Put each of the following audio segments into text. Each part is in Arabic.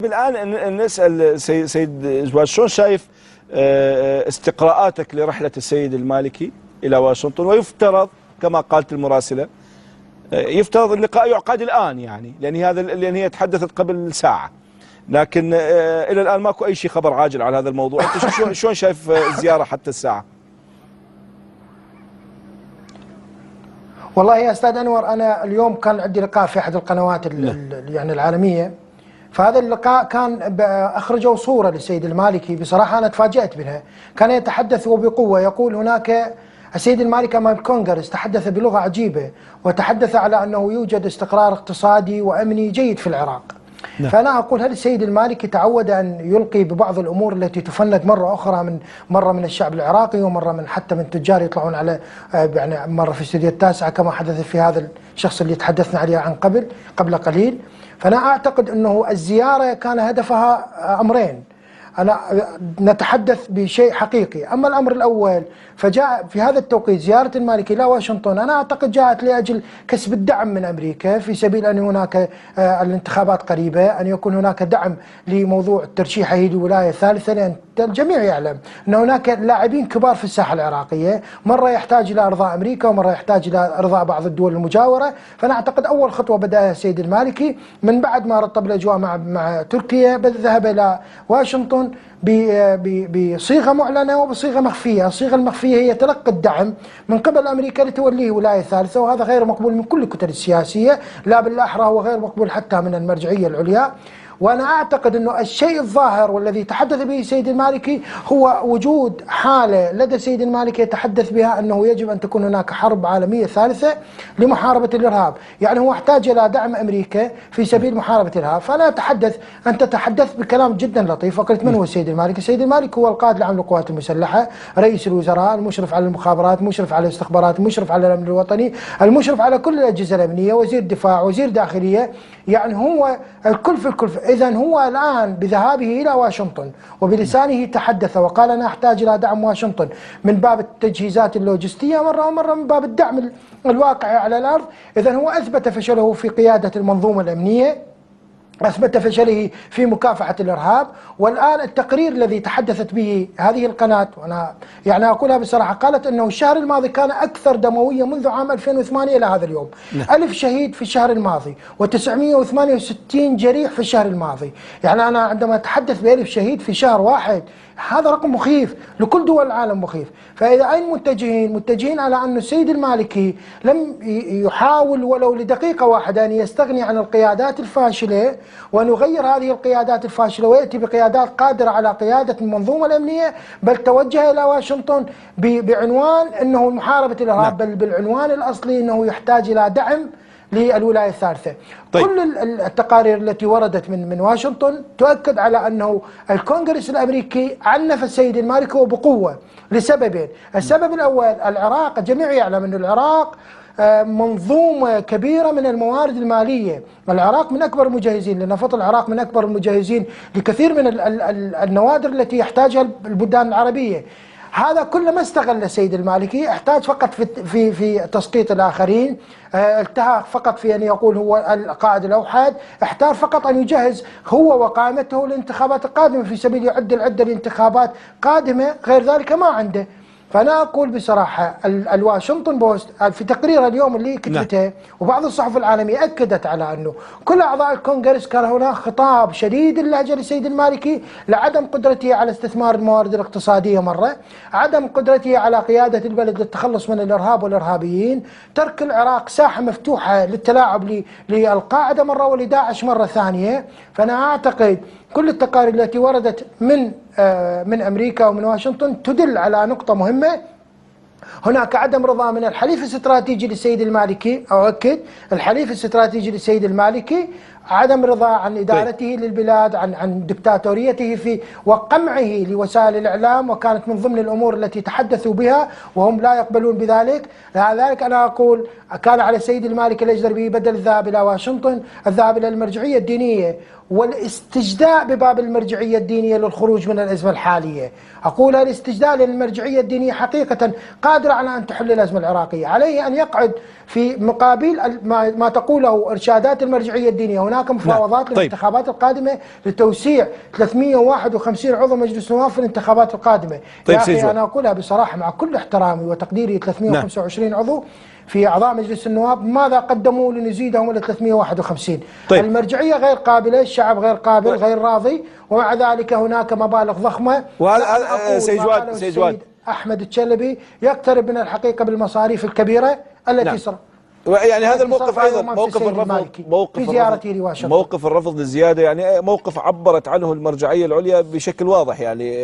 الآن نسأل سيد جواد، شلون شايف استقراءاتك لرحلة السيد المالكي إلى واشنطن؟ ويفترض كما قالت المراسلة يفترض اللقاء يعقد الآن، يعني لأن هي تحدثت قبل ساعة، لكن إلى الآن ماكو أي شيء خبر عاجل على هذا الموضوع. أنت شلون شايف الزيارة حتى الساعة؟ والله يا أستاذ أنور، أنا اليوم كان عندي لقاء في أحد القنوات يعني العالمية. فهذا اللقاء كان أخرجوا صورة للسيد المالكي، بصراحة أنا تفاجأت منها. كان يتحدث وبقوة، يقول هناك السيد المالكي أمام الكونغرس تحدث بلغة عجيبة، وتحدث على أنه يوجد استقرار اقتصادي وأمني جيد في العراق. فأنا أقول، هل السيد المالكي تعود أن يلقي ببعض الأمور التي تفند مرة أخرى مرة من الشعب العراقي، ومرة حتى من تجار يطلعون على يعني مرة في استوديو التاسعة كما حدث في هذا الشخص اللي تحدثنا عليه عن قبل قليل. فأنا أعتقد أنه الزيارة كان هدفها أمرين. نتحدث بشيء حقيقي. أما الأمر الأول فجاء في هذا التوقيت زيارة المالكي إلى واشنطن، أنا أعتقد جاءت لأجل كسب الدعم من أمريكا، في سبيل أن هناك الانتخابات قريبة، أن يكون هناك دعم لموضوع ترشيحه للولاية الثالثة، لأن الجميع يعلم أن هناك لاعبين كبار في الساحة العراقية، مرة يحتاج إلى إرضاء أمريكا ومرة يحتاج إلى إرضاء بعض الدول المجاورة. فأنا أعتقد أول خطوة بدأها السيد المالكي من بعد ما رطب الأجواء مع تركيا، ذهب إلى واشنطن بصيغة معلنة وبصيغة مخفية. الصيغة المخفية هي تلقي الدعم من قبل أمريكا لتوليه ولاية ثالثة، وهذا غير مقبول من كل الكتل السياسية، لا بالأحرى هو غير مقبول حتى من المرجعية العليا. وأنا أعتقد أنه الشيء الظاهر والذي تحدث به السيد المالكي هو وجود حالة لدى السيد المالكي يتحدث بها أنه يجب أن تكون هناك حرب عالمية ثالثة لمحاربة الإرهاب. يعني هو احتاج إلى دعم أمريكا في سبيل محاربة الإرهاب. فأنا أنت تحدثت بكلام جدا لطيف، وقلت من هو السيد المالكي؟ السيد المالكي هو القائد العام للقوات المسلحة، رئيس الوزراء، المشرف على المخابرات، المشرف على الاستخبارات، المشرف على الأمن الوطني، المشرف على كل الأجهزة الأمنية، وزير دفاع، وزير داخلية، يعني هو الكل في الكل. إذن هو الآن بذهابه إلى واشنطن وبلسانه تحدث وقال أنا أحتاج إلى دعم واشنطن من باب التجهيزات اللوجستية مرة، ومرة من باب الدعم الواقعي على الأرض. إذن هو أثبت فشله في قيادة المنظومة الأمنية، أثبت فشله في مكافحة الإرهاب. والآن التقرير الذي تحدثت به هذه القناة، وأنا يعني أقولها بصراحة، قالت أنه الشهر الماضي كان أكثر دموية منذ عام 2008 إلى هذا اليوم. 1000 شهيد في الشهر الماضي و968 جريح في الشهر الماضي. يعني أنا عندما أتحدث ب1000 شهيد في شهر واحد، هذا رقم مخيف لكل دول العالم، مخيف. فإذا أين متجهين على أن السيد المالكي لم يحاول ولو لدقيقة واحدة أن يستغني عن القيادات الفاشلة وأن يغير هذه القيادات الفاشلة ويأتي بقيادات قادرة على قيادة المنظومة الأمنية، بل توجه إلى واشنطن بعنوان أنه محاربة الإرهاب، بل بالعنوان الأصلي أنه يحتاج إلى دعم للولاية الثالثة. طيب. كل التقارير التي وردت من واشنطن تؤكد على أنه الكونغرس الأمريكي عنف السيد المالكي وبقوة لسببين. السبب الأول، العراق، الجميع يعلم أن العراق منظومة كبيرة من الموارد المالية. العراق من أكبر المجهزين لنفط، العراق من أكبر المجهزين لكثير من النوادر التي يحتاجها البلدان العربية. هذا كله ما استغل السيد المالكي، احتاج فقط في تسقيط الآخرين، التهى فقط في أن يقول هو القائد الأوحد، احتاج فقط أن يجهز هو وقائمته الانتخابات القادمة في سبيل يعد العدة لانتخابات قادمة، غير ذلك ما عنده. فأنا أقول بصراحة الواشنطن بوست في تقريرها اليوم اللي كتبته وبعض الصحف العالمية أكدت على أنه كل أعضاء الكونغرس كان هناك خطاب شديد اللهجة للسيد المالكي لعدم قدرته على استثمار الموارد الاقتصادية مرة، عدم قدرته على قيادة البلد للتخلص من الإرهاب والإرهابيين، ترك العراق ساحة مفتوحة للتلاعب للقاعدة مرة ولداعش مرة ثانية. فأنا أعتقد كل التقارير التي وردت من أمريكا ومن واشنطن تدل على نقطة مهمة. هناك عدم رضا من الحليف الاستراتيجي للسيد المالكي، أؤكد الحليف الاستراتيجي للسيد المالكي، عدم رضا عن إدارته للبلاد، عن دكتاتوريته وقمعه لوسائل الإعلام، وكانت من ضمن الأمور التي تحدثوا بها وهم لا يقبلون بذلك. لذلك أنا أقول كان على السيد المالكي الأجدربي بدل الذهاب إلى واشنطن الذهاب إلى المرجعية الدينية والاستجداء بباب المرجعية الدينية للخروج من الأزمة الحالية. أقول الاستجداء للمرجعية الدينية حقيقة قادرة على أن تحل الأزمة العراقية. عليه أن يقعد في مقابل ما تقوله إرشادات المرجعية الدينية. هناك هناك مفاوضات للانتخابات القادمه لتوسيع 351 عضو مجلس النواب في الانتخابات القادمه. يا اخي انا اقولها بصراحه مع كل احترامي وتقديري 325 عضو في اعضاء مجلس النواب ماذا قدموا لنزيدهم الى 351؟ المرجعيه غير قابله، الشعب غير قابل غير راضي، ومع ذلك هناك مبالغ ضخمه. وهذا سيد جواد احمد التشلبي يقترب من الحقيقه بالمصاريف الكبيره التي صار. يعني هذا الموقف ايضا موقف الرفض للزياده، يعني موقف عبرت عنه المرجعيه العليا بشكل واضح. يعني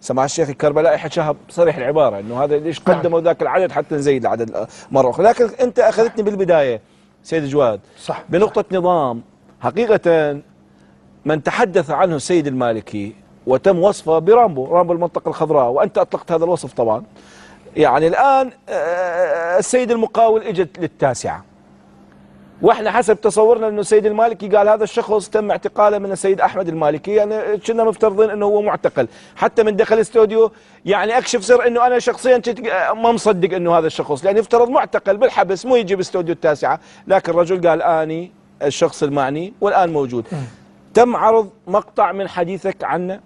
سماحه الشيخ الكربلائي حكاها بصريح العباره انه هذا ليش قدموا ذاك العدد حتى نزيد العدد مره اخرى. لكن انت اخذتني بالبدايه سيد جواد صح بنقطه نظام. حقيقه من تحدث عنه السيد المالكي وتم وصفه برامبو المنطقه الخضراء، وانت اطلقت هذا الوصف طبعا. يعني الآن السيد المقاول اجت للتاسعة، واحنا حسب تصورنا انه السيد المالكي قال هذا الشخص تم اعتقاله من السيد احمد المالكي، يعني كنا مفترضين انه هو معتقل. حتى من دخل الاستوديو يعني اكشف سر انه انا شخصيا ما مصدق انه هذا الشخص، لان يفترض معتقل بالحبس مو يجي باستوديو التاسعة. لكن الرجل قال اني الشخص المعني والان موجود. تم عرض مقطع من حديثك عنه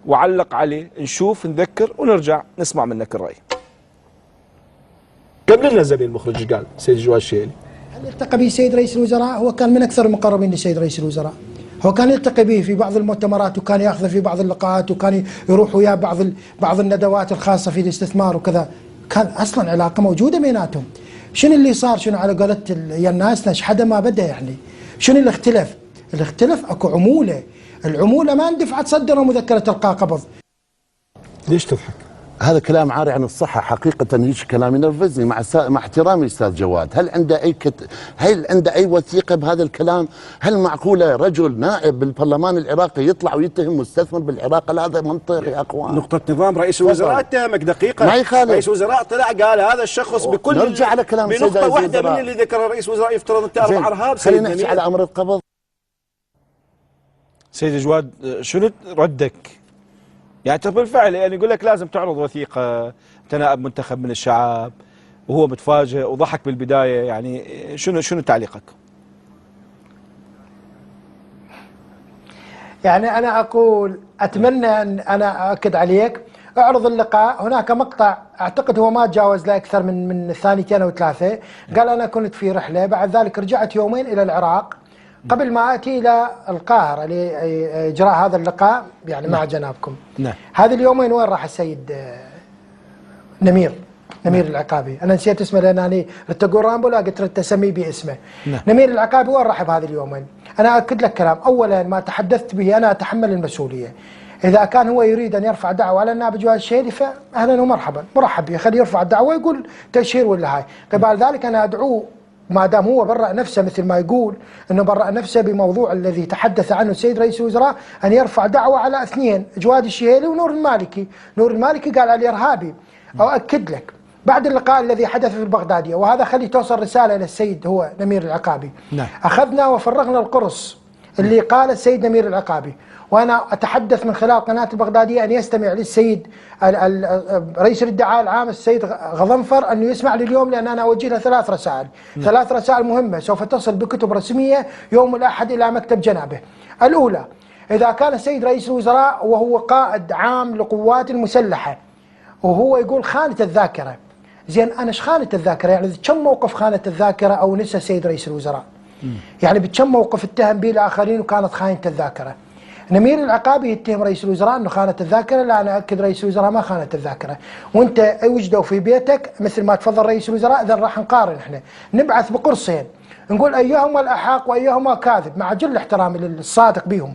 وعلق عليه، نشوف نذكر ونرجع نسمع منك الرأي. قبل لنا زميل المخرج ايش قال سيد جواد الشيلي؟ التقى به السيد رئيس الوزراء، هو كان من اكثر المقربين للسيد رئيس الوزراء، هو كان يلتقي به في بعض المؤتمرات، وكان ياخذه في بعض اللقاءات، وكان يروح وياه بعض الندوات الخاصه في الاستثمار وكذا. كان اصلا علاقه موجوده بيناتهم. شنو اللي صار؟ شنو على قولة يا الناس نش حدا ما بدا يعني. شنو اللي اختلف؟ اللي اختلف اكو عموله، العموله ما اندفعت صدروا مذكره القاء قبض. ليش تضحك؟ هذا كلام عاري عن الصحة حقيقة. هيك كلام ينرفزني مع احترامي أستاذ جواد. هل عنده أي وثيقة بهذا الكلام؟ هل معقولة رجل نائب بالبرلمان العراقي يطلع ويتهم مستثمر بالعراق؟ هذا منطق يا أخوان. نقطة نظام رئيس الوزراء اتهمك دقيقة. ما يخالف. رئيس الوزراء طلع قال هذا الشخص بكل نرجع على كلام بنقطة واحدة من اللي ذكرها رئيس الوزراء يفترض أنت أربع أرهاب. خلينا نحكي على أمر القبض. سيد جواد شنو ردك؟ يعني بالفعل يعني يقول لك لازم تعرض وثيقة تنائب منتخب من الشعب، وهو متفاجئ وضحك بالبداية. يعني شنو تعليقك؟ يعني أنا أقول أتمنى أن أنا أؤكد عليك اعرض اللقاء. هناك مقطع اعتقد هو ما تجاوز لا اكثر من ثانيتين او ثلاثه. قال انا كنت في رحله، بعد ذلك رجعت يومين الى العراق قبل ما اتي الى القاهره لاجراء هذا اللقاء يعني مع جنابكم. نعم. هذه اليومين وين راح السيد نمير العقابي؟ انا نسيت اسمه لان انا ردت اقول رامبو، لا قلت اسميه باسمه. نعم. نمير العقابي وين راح بهذه اليومين؟ انا اكد لك كلام، اولا ما تحدثت به انا اتحمل المسؤوليه. إذا كان هو يريد أن يرفع دعوة على النائب جواد الشيلي فأهلا ومرحبا، مرحب به، خليه يرفع الدعوة ويقول تشهير ولا هاي. قبل ذلك أنا أدعوه ما دام هو برأ نفسه مثل ما يقول أنه برأ نفسه بموضوع الذي تحدث عنه السيد رئيس الوزراء، أن يرفع دعوة على اثنين، جواد الشيلي ونور المالكي. نور المالكي قال عليه إرهابي. أؤكد لك بعد اللقاء الذي حدث في البغدادية، وهذا خلي توصل رسالة إلى السيد هو نمير العقابي. نعم. أخذنا وفرغنا القرص اللي قال السيد نمير العقابي، وأنا أتحدث من خلال قناة البغدادية أن يستمع للسيد رئيس الادعاء العام السيد غضنفر أنه يسمع لي اليوم، لأن أنا أوجه له 3 رسائل. نعم. 3 رسائل مهمة سوف تصل بكتب رسمية يوم الأحد إلى مكتب جنابه. الأولى، إذا كان السيد رئيس الوزراء وهو قائد عام لقوات المسلحة وهو يقول خانت الذاكرة، زين أنا ايش خانت الذاكرة؟ يعني كم موقف خانت الذاكرة أو نسى السيد رئيس الوزراء؟ يعني بكم موقف اتهم به الآخرين وكانت خانت الذاكرة؟ نمير العقابي يتهم رئيس الوزراء انه خانت الذاكره، لا انا اكد رئيس الوزراء ما خانت الذاكره، وانت وجدوا في بيتك مثل ما تفضل رئيس الوزراء. اذا راح نقارن احنا نبعث بقرصين نقول ايهما الاحق وايهما كاذب، مع جل احترامي للصادق بهم.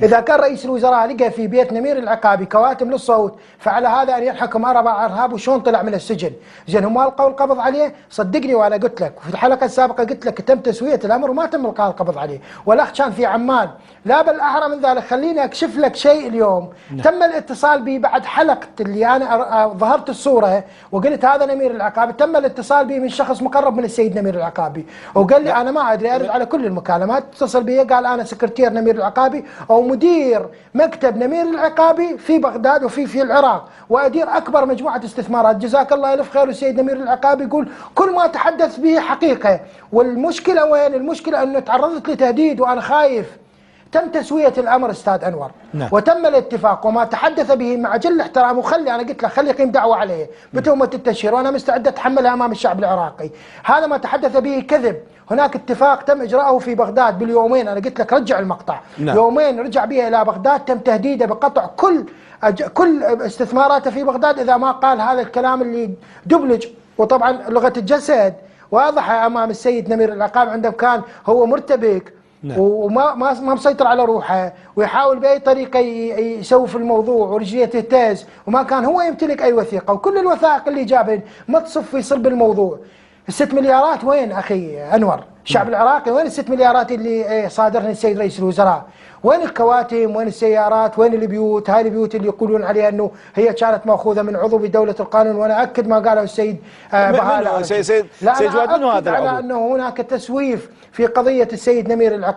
إذا كان رئيس الوزراء لقى في بيت نمير العقابي كواتم للصوت، فعلى هذا أن ينحكم 4 أرهاب وشون طلع من السجن. زين هم ألقوا القبض عليه، صدقني وأنا قلت لك في الحلقة السابقة قلت لك تم تسوية الأمر وما تم إلقاء القبض عليه، والأخ كان في عمان. لا بل أحرى من ذلك، خليني أكشف لك شيء اليوم. تم الاتصال بي بعد حلقة اللي أنا ظهرت الصورة وقلت هذا نمير العقابي، تم الاتصال بي من شخص مقرب من السيد نمير العقابي، وقال لي أنا ما أدري، أرد على كل المكالمات. اتصل بي قال أنا سكرتير نمير العقابي او مدير مكتب نمير العقابي في بغداد وفي العراق، وادير اكبر مجموعه استثمارات، جزاك الله الف خير. والسيد نمير العقابي يقول كل ما تحدث به حقيقه. والمشكله وين؟ المشكله انه تعرضت لتهديد وانا خايف. تم تسوية الأمر أستاذ أنور، نعم. وتم الاتفاق، وما تحدث به مع جل احترام، وخلي أنا قلت له خلي يقيم دعوة عليه بتهمة التشهير، وأنا مستعد أتحملها أمام الشعب العراقي. هذا ما تحدث به كذب. هناك اتفاق تم إجراءه في بغداد باليومين، أنا قلت لك رجع المقطع. نعم. يومين رجع به إلى بغداد، تم تهديده بقطع كل استثماراته في بغداد إذا ما قال هذا الكلام اللي دبلج. وطبعا لغة الجسد واضحة أمام السيد نمير العقابي عندما كان هو مرتبك. نعم. وما ما مسيطر على روحه، ويحاول باي طريقه يسوي في الموضوع ورجليه تهتز، وما كان هو يمتلك اي وثيقه، وكل الوثائق اللي جابها ما تصف في صلب الموضوع. ال6 مليارات وين اخي انور؟ الشعب العراقي وين ال6 مليارات اللي صادرها السيد رئيس الوزراء؟ وين الكواتم؟ وين السيارات؟ وين البيوت؟ هاي البيوت اللي يقولون عليها انه هي كانت ماخوذه من عضو بدوله القانون، وانا اكد ما قاله السيد سيد جواد، منو هذا العضو؟ على انه هناك تسويف في قضيه السيد نمير العقابي.